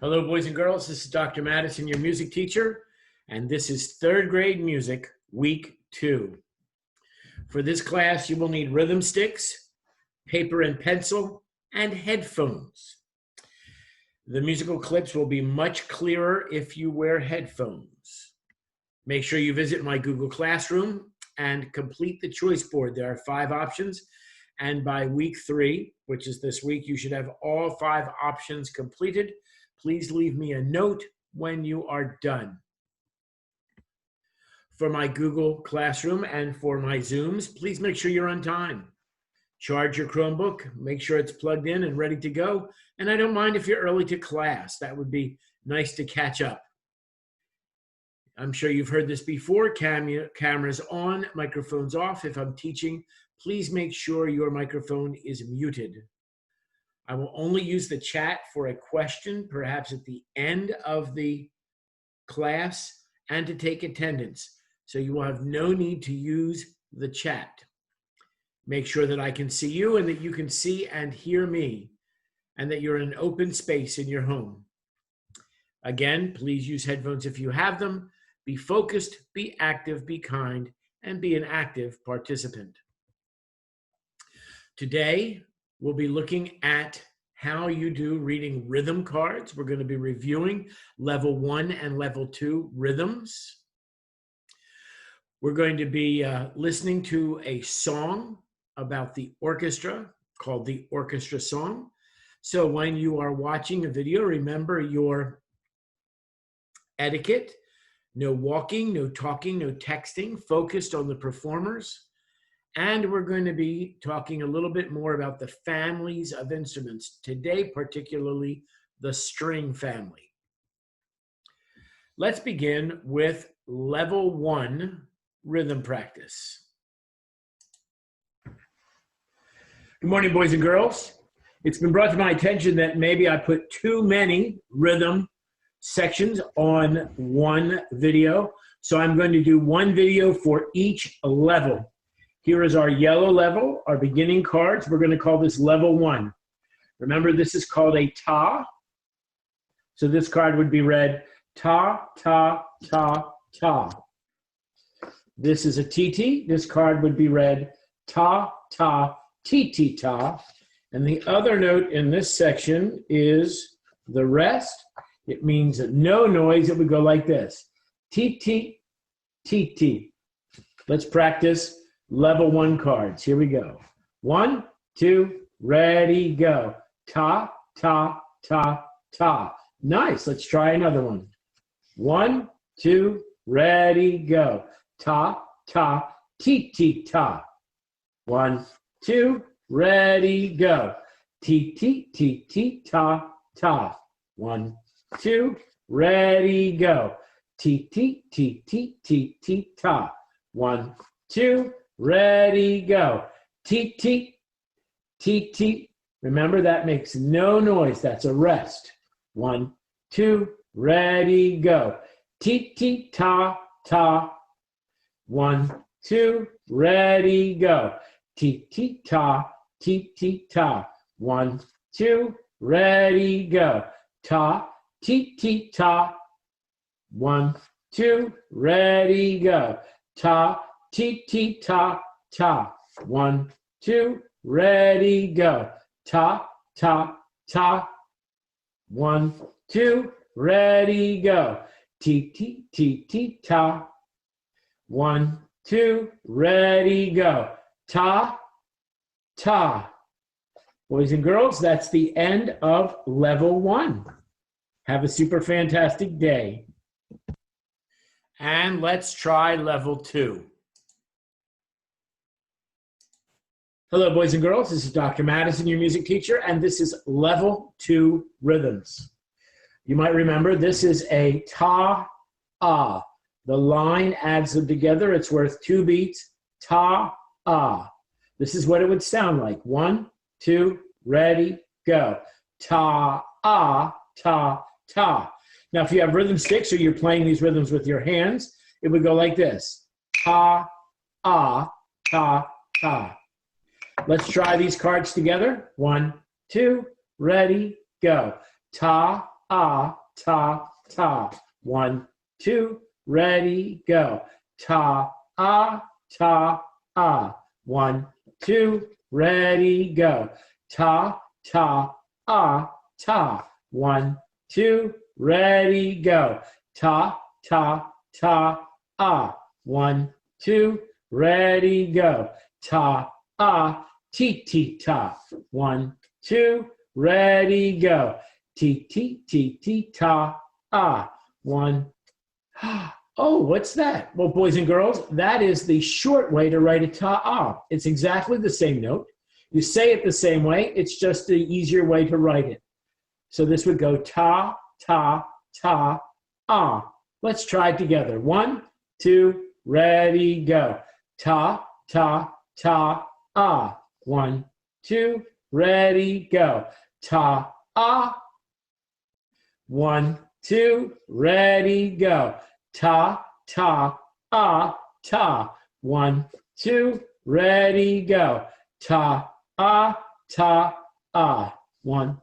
Hello, boys and girls. This is Dr. Madison, your music teacher, and this is third grade music, week 2. For this class, you will need rhythm sticks, paper and pencil, and headphones. The musical clips will be much clearer if you wear headphones. Make sure you visit my Google Classroom and complete the choice board. There are 5 options, and by week 3, which is this week, you should have all 5 options completed. Please leave me a note when you are done. For my Google Classroom and for my Zooms, please make sure you're on time. Charge your Chromebook, make sure it's plugged in and ready to go. And I don't mind if you're early to class. That would be nice to catch up. I'm sure you've heard this before. Cameras on, microphones off. If I'm teaching, please make sure your microphone is muted. I will only use the chat for a question, perhaps at the end of the class, and to take attendance. So you will have no need to use the chat. Make sure that I can see you and that you can see and hear me, and that you're in an open space in your home. Again, please use headphones if you have them. Be focused, be active, be kind, and be an active participant. Today, we'll be looking at how you do reading rhythm cards. We're going to be reviewing level 1 and level 2 rhythms. We're going to be listening to a song about the orchestra called the orchestra song. So when you are watching a video, remember your etiquette. No walking, no talking, no texting, focused on the performers. And we're going to be talking a little bit more about the families of instruments. Today, particularly the string family. Let's begin with level 1 rhythm practice. Good morning, boys and girls. It's been brought to my attention that maybe I put too many rhythm sections on one video. So I'm going to do one video for each level. Here is our yellow level, our beginning cards. We're going to call this level 1. Remember, this is called a ta. So this card would be read ta, ta, ta, ta. This is a TT. This card would be read ta, ta, TT, ta. And the other note in this section is the rest. It means no noise. It would go like this. TT, TT. Let's practice level 1 cards. Here we go. 1, 2, ready, go. Ta, ta, ta, ta. Nice. Let's try another one. 1, 2, ready, go. Ta, ta, ti, ti, ta. 1, 2, ready, go. Ti, ti, ti, ti, ta, ta. 1, 2, ready, go. Ti, ti, ti, ti, ti, ti, ta. 1, 2, ready, go. Ti, ti, ti, ti. Remember, that makes no noise. That's a rest. 1, 2, ready, go. Ti, ti, ta, ta. 1, 2, ready, go. Ti, ti, ta, ti, ti, ta. 1, 2, ready, go. Ta, ti, ti, ta. 1, 2, ready, go. Ta, ti, ti, ta, ta. 1, 2, ready, go. Ta, ta, ta. 1, 2, ready, go. Ti, ti, ti, ti, ta. 1, 2, ready, go. Ta, ta. Boys and girls, that's the end of level 1. Have a super fantastic day. And let's try level 2. Hello, boys and girls. This is Dr. Madison, your music teacher, and this is level 2 rhythms. You might remember this is a ta, ah. The line adds them together. It's worth 2 beats. Ta, ah. This is what it would sound like. 1, 2, ready, go. Ta, ah, ta, ta. Now, if you have rhythm sticks or you're playing these rhythms with your hands, it would go like this. Ta, ah, ta, ta. Let's try these cards together. 1, 2, ready, go. Ta, ah, ta, ta. 1, 2, ready, go. Ta, ah, ta, ah. 1, 2, ready, go. Ta, ta, ah, ta. 1, 2, ready, go. Ta, ta, ta, ah. 1, 2, ready, go. Ta, ah, ti, ti, ta. 1, 2, ready, go. Ti, ti, ti, ti, ta, ah. 1. Oh, what's that? Well, boys and girls, that is the short way to write a ta-ah. It's exactly the same note. You say it the same way. It's just the easier way to write it. So this would go ta, ta, ta, ah. Let's try it together. 1, 2, ready, go. Ta, ta, ta, ah. 1, 2, ready, go. Ta, ah. 1, 2, ready, go. Ta, ta, ah, ta. 1, 2, ready, go. Ta, ah, ta, ah. 1,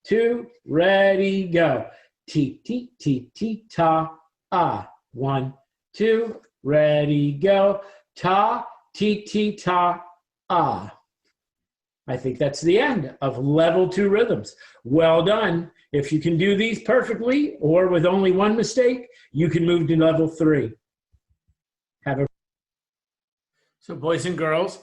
2, ready, go. Ti, ti, ti, ti, ta, ah. 1, 2, ready, go. Ta, ti, ti, ta, ah. I think that's the end of level 2 rhythms. Well done. If you can do these perfectly or with only one mistake, you can move to level 3. So boys and girls,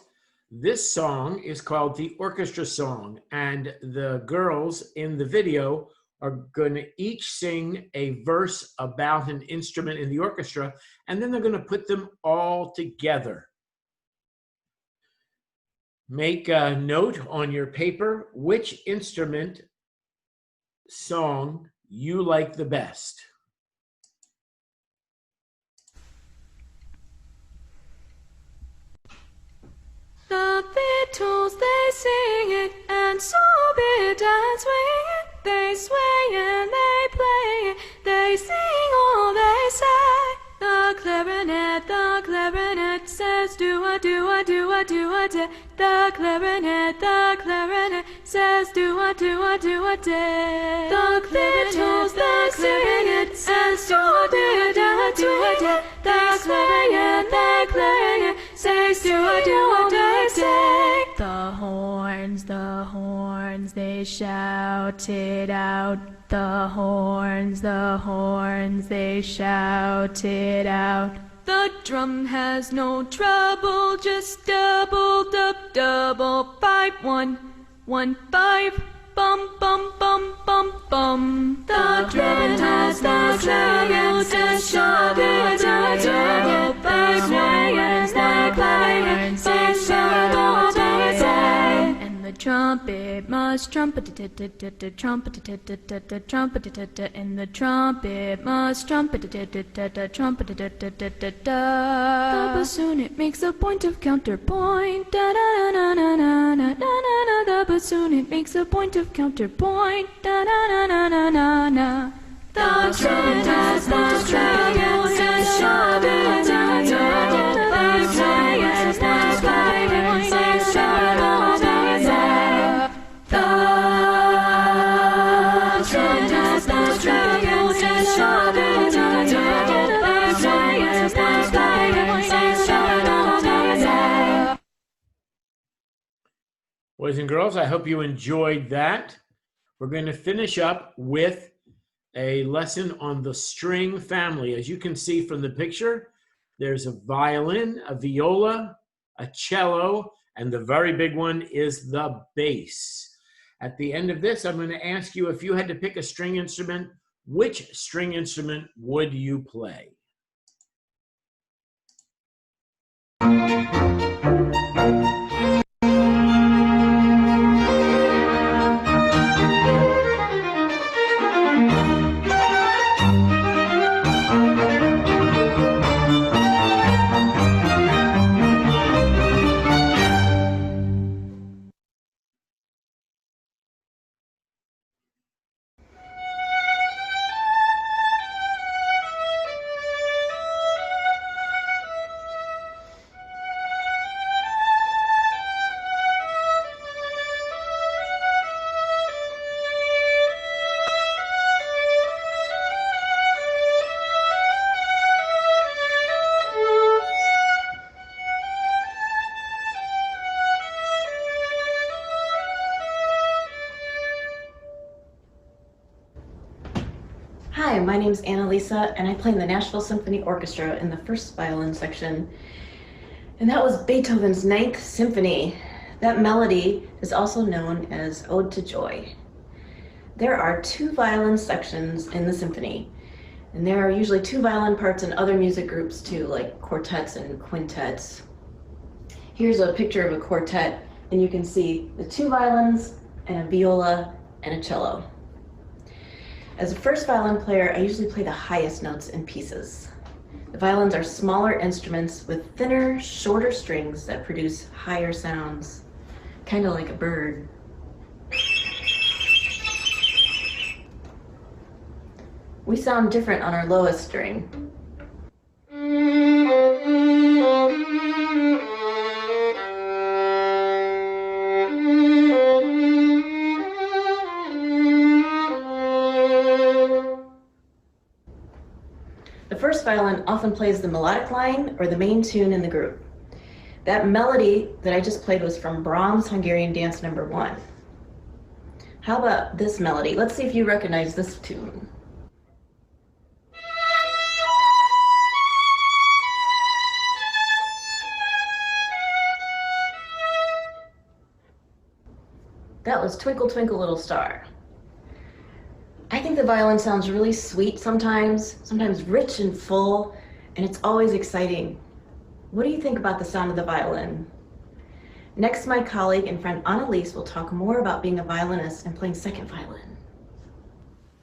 this song is called the orchestra song, and the girls in the video are going to each sing a verse about an instrument in the orchestra, and then they're going to put them all together. Make a note on your paper which instrument song you like the best. The Beatles, they sing it, and so be dance swing it. They sway and they play it, they sing all they say. The clarinet says do-a, do-a, do-a, do-a, day. The clarinet says do-a, do-a, do-a, day. The Beatles, they sing it, and so be dance swing it. The clarinet says do-a, do-a, day. The horns, they shout it out. The horns, they shout it out. The drum has no trouble, just double, double, 5, 1, 1, 5, bum, bum, bum, bum, bum. The drum has no trouble, just double, double, 5, 1, and the clarinet says double, double, and the trumpet must trumpet, trumpet, trumpet, and the trumpet must trumpet, trumpet. The bassoon, it makes a point of counterpoint. Da da na na na na na na. The bassoon, it makes a point of counterpoint. Da da na na na na na. The trumpet has the treble, just shove it down, double, the clarinet, the clarinet says double, double. Boys and girls, I hope you enjoyed that. We're going to finish up with a lesson on the string family. As you can see from the picture, there's a violin, a viola, a cello, and the very big one is the bass. At the end of this, I'm going to ask you, if you had to pick a string instrument, which string instrument would you play? Hi, my name's Annalisa, and I play in the Nashville Symphony Orchestra in the first violin section. And that was Beethoven's Ninth Symphony. That melody is also known as Ode to Joy. There are 2 violin sections in the symphony, and there are usually 2 violin parts in other music groups too, like quartets and quintets. Here's a picture of a quartet, and you can see the 2 violins and a viola and a cello. As a first violin player, I usually play the highest notes in pieces. The violins are smaller instruments with thinner, shorter strings that produce higher sounds, kind of like a bird. We sound different on our lowest string. The first violin often plays the melodic line or the main tune in the group. That melody that I just played was from Brahms' Hungarian Dance No. 1. How about this melody? Let's see if you recognize this tune. That was Twinkle Twinkle Little Star. I think the violin sounds really sweet sometimes rich and full, and it's always exciting. What do you think about the sound of the violin? Next, my colleague and friend Annalise will talk more about being a violinist and playing second violin.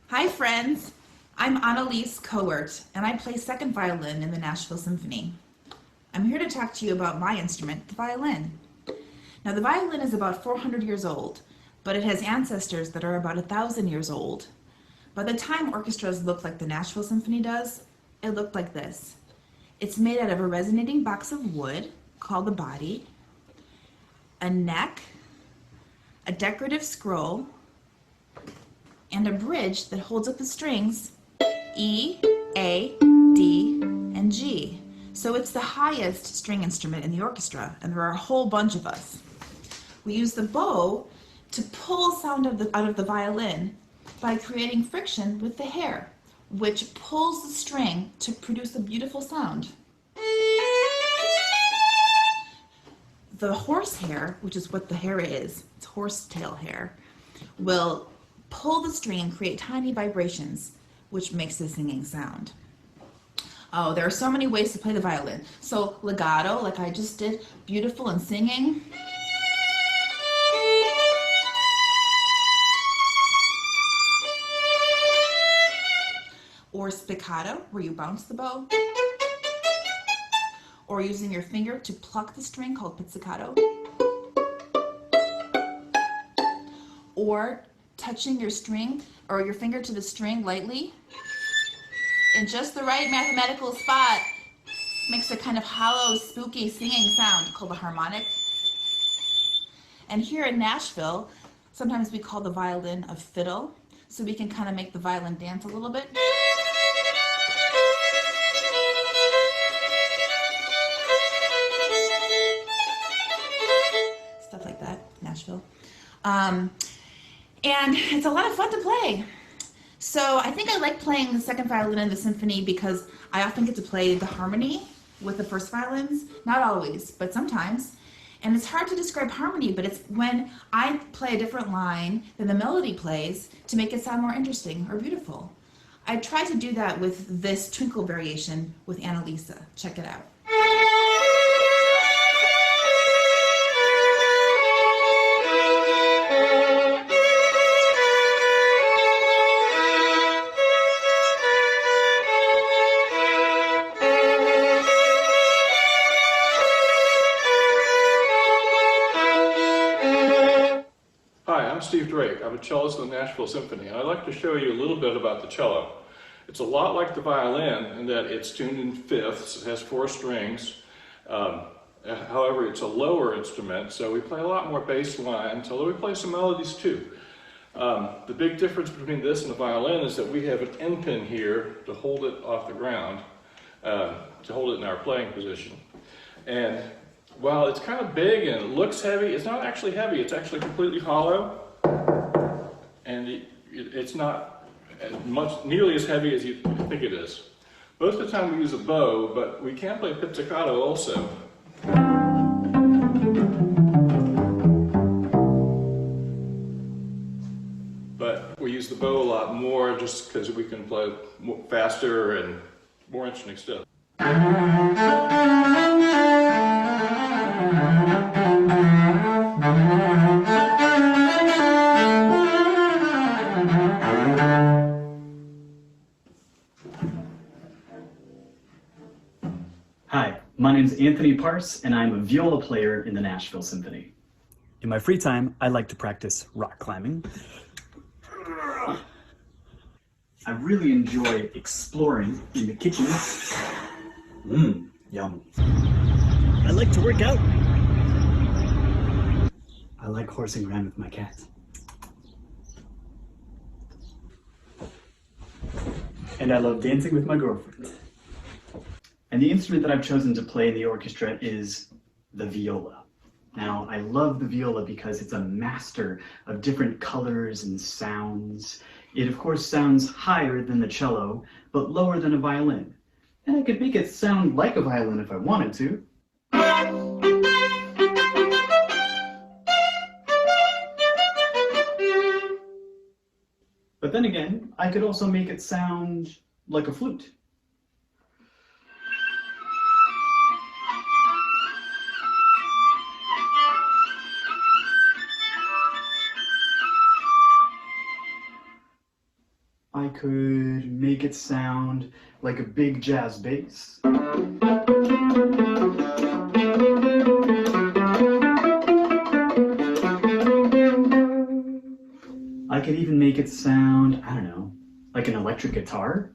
Hi friends, I'm Annalise Coert, and I play second violin in the Nashville Symphony. I'm here to talk to you about my instrument, the violin. Now the violin is about 400 years old, but it has ancestors that are about 1,000 years old. By the time orchestras look like the Nashville Symphony does, it looked like this. It's made out of a resonating box of wood called the body, a neck, a decorative scroll, and a bridge that holds up the strings E, A, D, and G. So it's the highest string instrument in the orchestra, and there are a whole bunch of us. We use the bow to pull sound out of the violin by creating friction with the hair, which pulls the string to produce a beautiful sound. The horsehair, which is what the hair is, it's horsetail hair, will pull the string and create tiny vibrations, which makes the singing sound. Oh, there are so many ways to play the violin. So legato, like I just did, beautiful and singing. Or spiccato, where you bounce the bow. Or using your finger to pluck the string, called pizzicato. Or touching your string, or your finger to the string lightly, in just the right mathematical spot, makes a kind of hollow, spooky singing sound called a harmonic. And here in Nashville, sometimes we call the violin a fiddle, so we can kind of make the violin dance a little bit. Stuff like that, Nashville. And it's a lot of fun to play. So I think I like playing the second violin in the symphony because I often get to play the harmony with the first violins. Not always, but sometimes. And it's hard to describe harmony, but it's when I play a different line than the melody plays to make it sound more interesting or beautiful. I try to do that with this twinkle variation with Annalisa. Check it out. I'm Steve Drake. I'm a cellist in the Nashville Symphony, and I'd like to show you a little bit about the cello. It's a lot like the violin in that it's tuned in fifths. It has 4 strings. However, it's a lower instrument, so we play a lot more bass lines, although we play some melodies too. The big difference between this and the violin is that we have an end pin here to hold it off the ground, to hold it in our playing position. And while it's kind of big and it looks heavy, it's not actually heavy. It's actually completely hollow, and it's not and nearly as heavy as you think it is. Most of the time we use a bow, but we can play pizzicato also. But we use the bow a lot more just because we can play faster and more interesting stuff. Hi, my name's Anthony Parse, and I'm a viola player in the Nashville Symphony. In my free time, I like to practice rock climbing. I really enjoy exploring in the kitchen. Yum. I like to work out. I like horsing around with my cat. And I love dancing with my girlfriend. And the instrument that I've chosen to play in the orchestra is the viola. Now, I love the viola because it's a master of different colors and sounds. It, of course, sounds higher than the cello, but lower than a violin. And I could make it sound like a violin if I wanted to. But then again, I could also make it sound like a flute. I could make it sound like a big jazz bass. I could even make it sound, I don't know, like an electric guitar.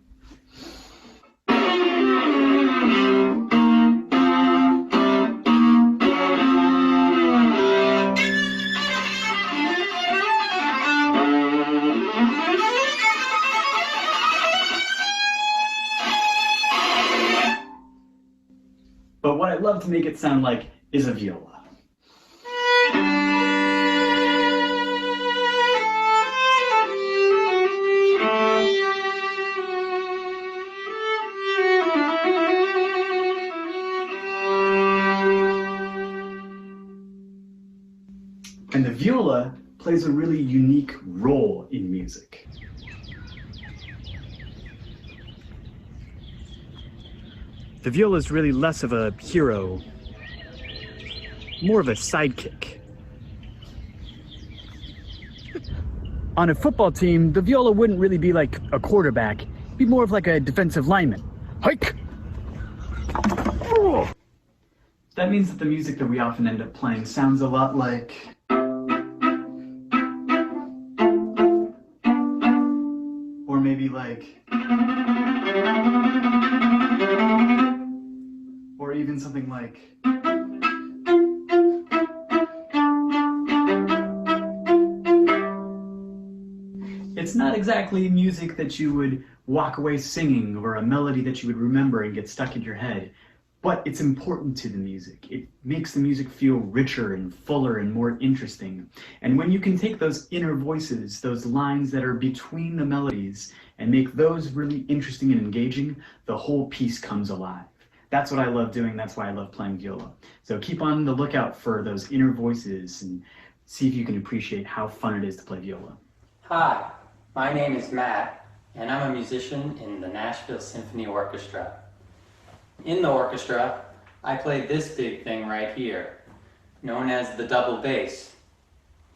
But what I'd love to make it sound like is a viola. And the viola plays a really unique role in music. The viola is really less of a hero, more of a sidekick. On a football team, the viola wouldn't really be like a quarterback. It'd be more of like a defensive lineman. Hike! That means that the music that we often end up playing sounds a lot like... or maybe like... or even something like... It's not exactly music that you would walk away singing or a melody that you would remember and get stuck in your head, but it's important to the music. It makes the music feel richer and fuller and more interesting. And when you can take those inner voices, those lines that are between the melodies, and make those really interesting and engaging, the whole piece comes alive. That's what I love doing. That's why I love playing viola. So keep on the lookout for those inner voices and see if you can appreciate how fun it is to play viola. Hi, my name is Matt, and I'm a musician in the Nashville Symphony Orchestra. In the orchestra, I play this big thing right here, known as the double bass.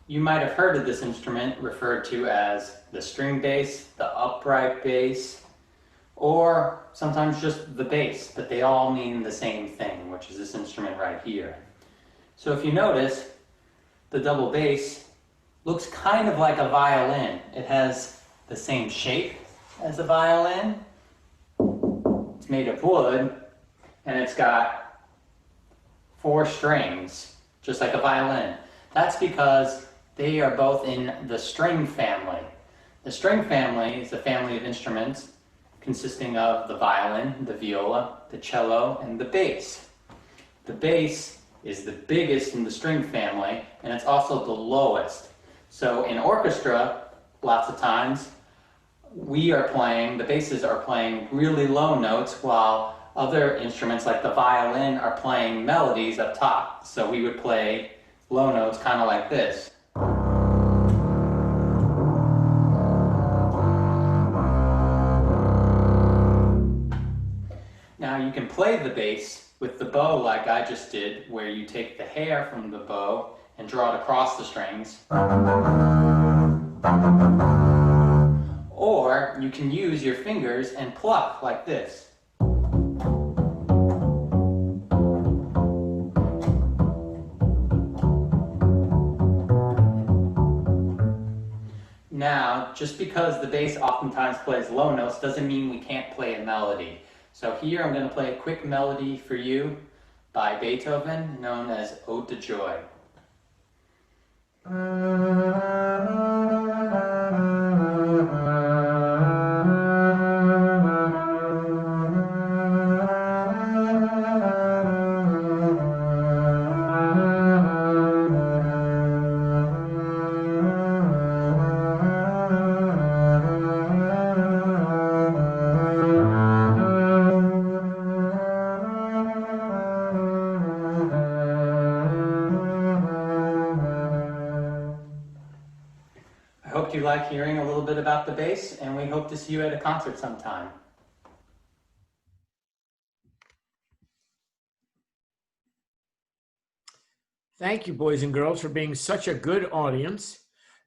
You might have heard of this instrument referred to as the string bass, the upright bass, or sometimes just the bass, but they all mean the same thing, which is this instrument right here. So if you notice, the double bass looks kind of like a violin. It has the same shape as a violin. It's made of wood, and it's got 4 strings, just like a violin. That's because they are both in the string family. The string family is a family of instruments consisting of the violin, the viola, the cello, and the bass. The bass is the biggest in the string family, and it's also the lowest. So in orchestra, lots of times, the basses are playing really low notes while other instruments like the violin are playing melodies up top. So we would play low notes kind of like this. Now you can play the bass with the bow like I just did, where you take the hair from the bow and draw it across the strings. Or you can use your fingers and pluck like this. Now, just because the bass oftentimes plays low notes doesn't mean we can't play a melody. So here I'm going to play a quick melody for you by Beethoven known as Ode to Joy. I hope you like hearing a little bit about the bass, and we hope to see you at a concert sometime. Thank you, boys and girls, for being such a good audience.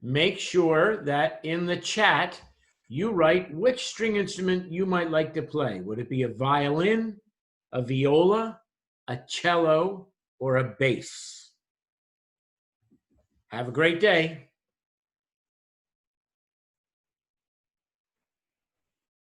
Make sure that in the chat, you write which string instrument you might like to play. Would it be a violin, a viola, a cello, or a bass? Have a great day.